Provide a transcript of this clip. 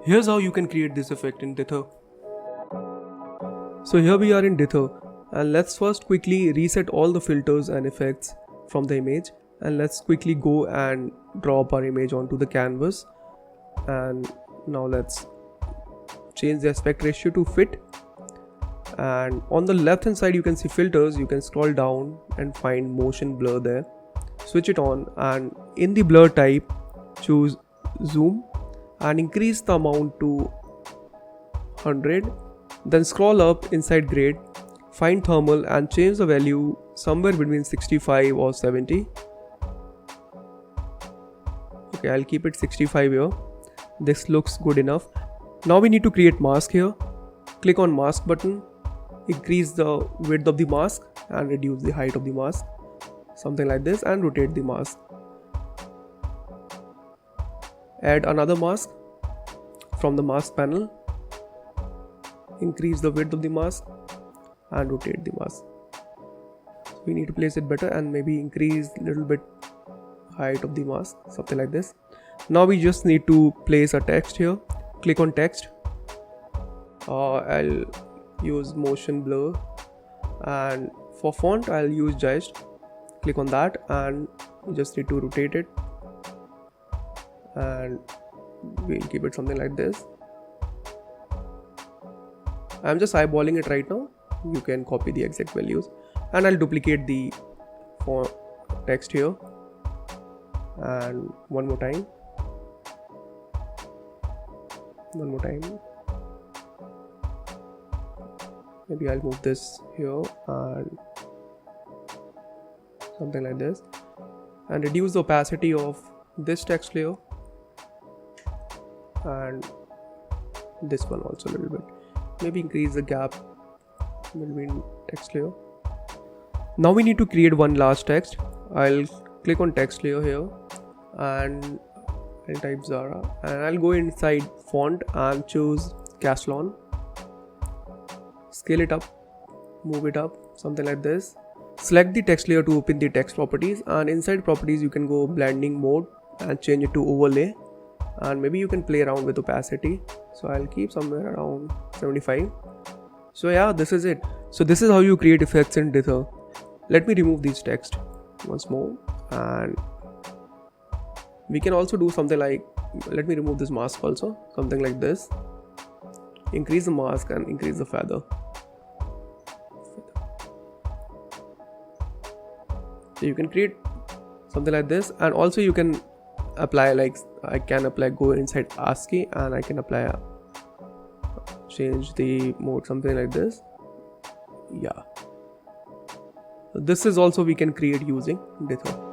Here's how you can create this effect in Ditther. So here we are in Ditther, and let's first quickly reset all the filters and effects from the image, and let's quickly go and drop our image onto the canvas. And now let's change the aspect ratio to fit, and on the left hand side you can see filters. You can scroll down and find motion blur there, switch it on, and in the blur type choose zoom and increase the amount to 100. Then scroll up inside grade, find thermal and change the value somewhere between 65 or 70. Okay, I'll keep it 65 here. This looks good enough. Now we need to create mask here. Click on mask button, increase the width of the mask and reduce the height of the mask, something like this, and rotate the mask. Add another mask from the mask panel, increase the width of the mask and rotate the mask. So we need to place it better and maybe increase a little bit height of the mask, something like this. Now we just need to place a text here. Click on text. I'll use motion blur, and for font I'll use Geist. Click on that and you just need to rotate it, and we'll keep it something like this. I'm just eyeballing it right now. You can copy the exact values, and I'll duplicate the font text here, and one more time. Maybe I'll move this here and something like this, and reduce the opacity of this text layer and this one also a little bit. Maybe increase the gap between text layer. Now we need to create one last text. I'll click on text layer here and I'll type Zara, and I'll go inside font and choose Caslon. Scale it up, move it up, something like this. Select the text layer to open the text properties, and inside properties you can go blending mode and change it to overlay, and maybe you can play around with opacity. So I'll keep somewhere around 75. So yeah, this is it. So this is how you create effects in Ditther. Let me remove these text once more, and we can also do something like, let me remove this mask also, something like this. Increase the mask and increase the feather. So you can create something like this, and also you can apply, like I can apply, go inside ASCII and I can apply change the mode, something like this. Yeah, so this is also we can create using Ditther.